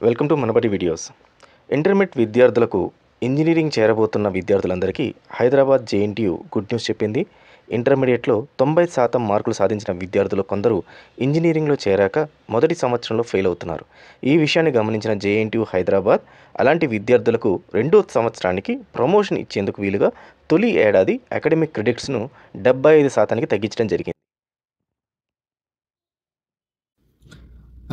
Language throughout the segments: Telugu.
Welcome to Manabadi videos. Intermediate విద్యార్థులకు ఇంజనీరింగ్ చేరబోతున్న విద్యార్థులందరికీ హైదరాబాద్ జేఎన్టీయూ గుడ్ న్యూస్ చెప్పింది. ఇంటర్మీడియట్లో 90% మార్కులు సాధించిన విద్యార్థులు కొందరు ఇంజనీరింగ్లో చేరాక మొదటి సంవత్సరంలో ఫెయిల్ అవుతున్నారు. ఈ విషయాన్ని గమనించిన జేఎన్టీయూ హైదరాబాద్ అలాంటి విద్యార్థులకు రెండో సంవత్సరానికి ప్రమోషన్ ఇచ్చేందుకు వీలుగా తొలి ఏడాది అకాడమిక్ క్రెడిట్స్ను 75%కి తగ్గించడం జరిగింది.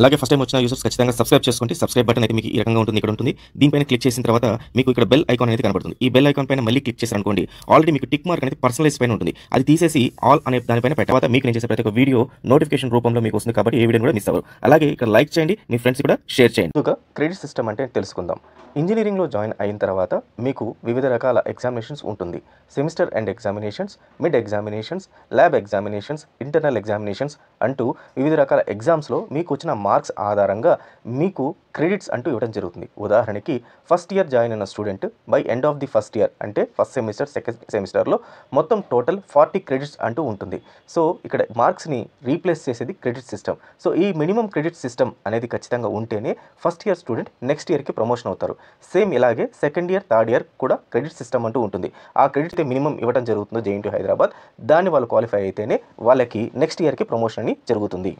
అలాగే ఫస్ట్ టైం వచ్చిన యూజర్స్ ఖచ్చితంగా సబ్స్క్రైబ్ చేసుకోండి. సబ్స్క్రైబ్ బటన్ అయితే మీకు ఈ రకంగా ఉంటుంది, ఇక్కడ ఉంటుంది. దీనిపైన క్లిక్ చేసిన తర్వాత మీకు ఇక్కడ బెల్ ఐకాన్ అనేది కనబడుతుంది. ఈ బెల్ ఐకాన్ పైన మళ్ళీ క్లిక్ చేశారనుకోండి, ఆల్రెడీ మీకు టిక్ మార్క్ అనేది పర్సనలైజ్ పైన ఉంటుంది. అది తీసేసి ఆల్ అనే దానిపైన పెట్టిన తర్వాత మీకు నేను చేసే ప్రతి ఒక్క వీడియో నోటిఫికేషన్ రూపంలో మీకు వస్తుంది. కాబట్టి ఏ వీడియోని కూడా మిస్ అవ్వరు. అలాగే ఇక్కడ లైక్ చేయండి, మీ ఫ్రెండ్స్ కూడా షేర్ చేయండి. ముందుగా క్రెడిట్ సిస్టమ్ అంటే తెలుసుకుందాం. ఇంజనీరింగ్లో జాయిన్ అయిన తర్వాత మీకు వివిధ రకాల ఎగ్జామినేషన్స్ ఉంటుంది. Semester end examinations, mid examinations, lab examinations, internal examinations అంటూ వివిధ రకాల ఎగ్జామ్స్లో మీకు వచ్చిన మార్క్స్ ఆధారంగా మీకు క్రెడిట్స్ అంటూ ఇవ్వడం జరుగుతుంది. ఉదాహరణకి ఫస్ట్ ఇయర్ జాయిన్ అయిన student by end of the first year అంటే ఫస్ట్ సెమిస్టర్ సెకండ్ సెమిస్టర్లో మొత్తం టోటల్ 40 క్రెడిట్స్ అంటూ ఉంటుంది. సో ఇక్కడ మార్క్స్ని రీప్లేస్ చేసేది క్రెడిట్ సిస్టమ్. సో ఈ మినిమం క్రెడిట్ సిస్టమ్ అనేది ఖచ్చితంగా ఉంటేనే ఫస్ట్ ఇయర్ స్టూడెంట్ నెక్స్ట్ ఇయర్కి ప్రమోషన్ అవుతారు. సేమ్ ఇలాగే సెకండ్ ఇయర్ థర్డ్ ఇయర్ కూడా క్రెడిట్ సిస్టమ్ అంటూ ఉంటుంది. ఆ క్రెడిట్ మినిమం ఇవ్వడం జరుగుతుంది జేఎన్టీయూ హైదరాబాద్. దాన్ని వాళ్ళు క్వాలిఫై అయితేనే వాళ్ళకి నెక్స్ట్ ఇయర్కి ప్రమోషన్ అని జరుగుతుంది.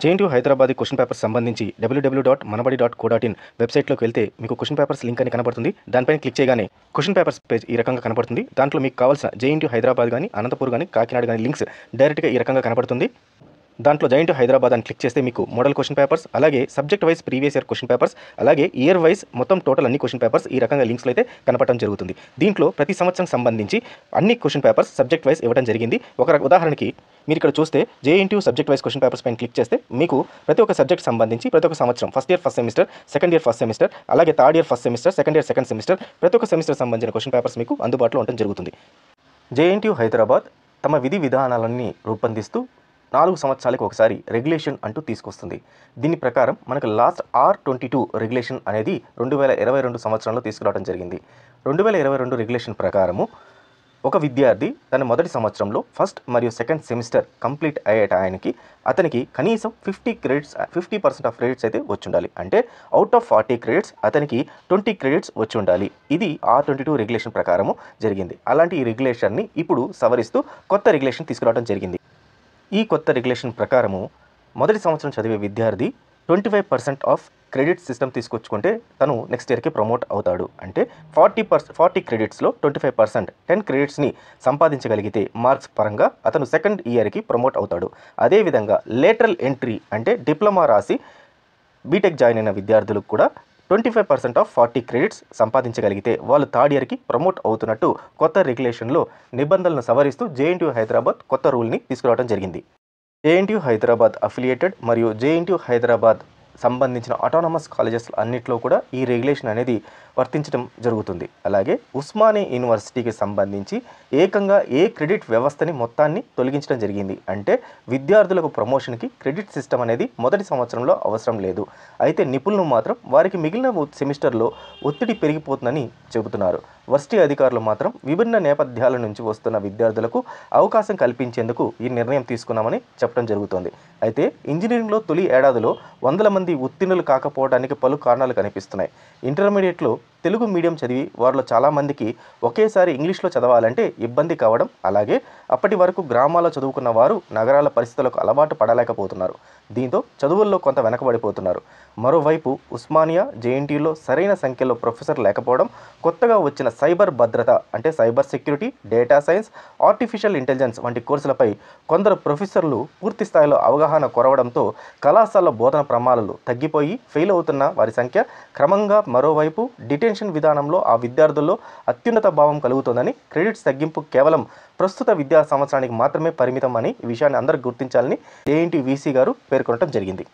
జేఎన్టీయూ హైదరాబాద్ క్వశ్చన్ పేపర్స్ సంబంధించి www.manabadi.co.in వెబ్సైట్లోకి వెళ్తే మీకు క్వశ్చన్ పేపర్స్ లింక్ అని కనబడుతుంది. దానిపైన క్లిక్ చేయగానే క్వశ్చన్ పేపర్స్ పేజ్ ఈ రకంగా కనబడుతుంది. దాంట్లో మీకు కావాల్సిన జేఎన్టీయూ హైదరాబాద్ కానీ, అనంతపూర్ కానీ, కాకినాడ కానీ లింక్స్ డైరెక్ట్గా ఈ రకంగా కనబడుతుంది. దాంట్లో జేఎన్టీయూ హైదరాబాద్ అని క్లిక్ చేస్తే మీకు మోడల్ క్వశ్చన్ పేపర్స్, అలాగే subject wise previous year question papers, అలాగే ఇయర్ వైజ్ మొత్తం టోటల్ అన్ని క్వశ్చన్ పేపర్స్ ఈ రకంగా లింక్స్లో అయితే కనపడటం జరుగుతుంది. దీంట్లో ప్రతి సంవత్సరం సంబంధించి అన్ని క్వశ్చన్ పేపర్స్ సబ్జెక్ట్ వైజ్ ఇవ్వడం జరిగింది. ఉదాహరణకి మీరు ఇక్కడ చూస్తే JNTU subject wise question papers పైన క్లిక్ చేస్తే మీకు ప్రతి ఒక్క సబ్జెక్ట్ సంబంధించి ప్రతి ఒక్క సంవత్సరం first year first semester, second year first semester, అలాగే third year first semester, second year second semester ప్రతి ఒక్క సెమిస్టర్ సంబంధించిన క్వశ్చన్ పేపర్స్ మీకు అందుబాటులో ఉండడం జరుగుతుంది. జేఎన్టీయూ హైదరాబాద్ తమ విధి విధానాలన్నీ రూపొందిస్తూ 4 సంవత్సరాలకు ఒకసారి రెగ్యులేషన్ అంటూ తీసుకొస్తుంది. దీని ప్రకారం మనకు లాస్ట్ R22 రెగ్యులేషన్ అనేది 2022 సంవత్సరంలో తీసుకురావడం జరిగింది. 2022 రెగ్యులేషన్ ప్రకారము ఒక విద్యార్థి తన మొదటి సంవత్సరంలో ఫస్ట్ మరియు సెకండ్ సెమిస్టర్ కంప్లీట్ అయ్యే ఆయనకి అతనికి కనీసం 50% ఆఫ్ క్రెడిట్స్ అయితే వచ్చి ఉండాలి. అంటే అవుట్ ఆఫ్ 40 క్రెడిట్స్ అతనికి 20 క్రెడిట్స్ వచ్చి ఉండాలి. ఇది R22 రెగ్యులేషన్ ప్రకారము జరిగింది. అలాంటి ఈ రెగ్యులేషన్ని ఇప్పుడు సవరిస్తూ కొత్త రెగ్యులేషన్ తీసుకురావడం జరిగింది. ఈ కొత్త రెగ్యులేషన్ ప్రకారము మొదటి సంవత్సరం చదివే విద్యార్థి 25% ఆఫ్ క్రెడిట్ సిస్టమ్ తీసుకొచ్చుకుంటే తను నెక్స్ట్ ఇయర్కి ప్రమోట్ అవుతాడు. అంటే 40 క్రెడిట్స్లో 25% 10 క్రెడిట్స్ని సంపాదించగలిగితే మార్క్స్ పరంగా అతను సెకండ్ ఇయర్కి ప్రమోట్ అవుతాడు. అదేవిధంగా లేటరల్ ఎంట్రీ అంటే డిప్లొమా రాసి బీటెక్ జాయిన్ అయిన విద్యార్థులకు కూడా 25% ఆఫ్ 40 క్రెడిట్స్ సంపాదించగలిగితే వాళ్ళు థర్డ్ ఇయర్కి ప్రమోట్ అవుతున్నట్టు కొత్త రెగ్యులేషన్లో నిబంధనలను సవరిస్తూ జేఎన్టీయూ హైదరాబాద్ కొత్త రూల్ని తీసుకురావడం జరిగింది. జేఎన్టీయూ హైదరాబాద్ అఫిలియేటెడ్ మరియు జేఎన్టీయూ హైదరాబాద్ సంబంధించిన ఆటోనమస్ కాలేజెస్ అన్నింటిలో కూడా ఈ రెగ్యులేషన్ అనేది వర్తించడం జరుగుతుంది. అలాగే ఉస్మానియా యూనివర్సిటీకి సంబంధించి ఏకంగా ఏ క్రెడిట్ వ్యవస్థని మొత్తాన్ని తొలగించడం జరిగింది. అంటే విద్యార్థులకు ప్రమోషన్కి క్రెడిట్ సిస్టమ్ అనేది మొదటి సంవత్సరంలో అవసరం లేదు. అయితే నిపుణులు మాత్రం వారికి మిగిలిన సెమిస్టర్లో ఒత్తిడి పెరిగిపోతుందని చెబుతున్నారు. వర్సిటీ అధికారులు మాత్రం విభిన్న నేపథ్యాల నుంచి వస్తున్న విద్యార్థులకు అవకాశం కల్పించేందుకు ఈ నిర్ణయం తీసుకున్నామని చెప్పడం జరుగుతోంది. అయితే ఇంజనీరింగ్లో తొలి ఏడాదిలో 100 మంది ఉత్తీర్ణులు కాకపోవడానికి పలు కారణాలు కనిపిస్తున్నాయి. ఇంటర్మీడియట్లో తెలుగు మీడియం చదివి వారిలో చాలామందికి ఒకేసారి ఇంగ్లీష్లో చదవాలంటే ఇబ్బంది కావడం, అలాగే అప్పటి వరకు గ్రామాల్లో చదువుకున్న వారు నగరాల పరిస్థితులకు అలవాటు పడలేకపోతున్నారు. దీంతో చదువుల్లో కొంత వెనకబడిపోతున్నారు. మరోవైపు ఉస్మానియా జేఎన్టీయూలో సరైన సంఖ్యలో ప్రొఫెసర్ లేకపోవడం, కొత్తగా వచ్చిన సైబర్ భద్రత అంటే cyber security, data science, artificial intelligence వంటి కోర్సులపై కొందరు ప్రొఫెసర్లు పూర్తి స్థాయిలో అవగాహన కొరవడంతో కళాశాల బోధన ప్రమాణాలు తగ్గిపోయి ఫెయిల్ అవుతున్న వారి సంఖ్య క్రమంగా మరోవైపు డిటెన్షన్ విధానంలో ఆ విద్యార్థుల్లో అత్యున్నత భావం కలుగుతోందని, క్రెడిట్స్ తగ్గింపు కేవలం ప్రస్తుత విద్యా సంవత్సరానికి మాత్రమే పరిమితం అని ఈ విషయాన్ని అందరూ గుర్తించాలని జేఎన్టీయూ వీసీ గారు పేర్కొనడం జరిగింది.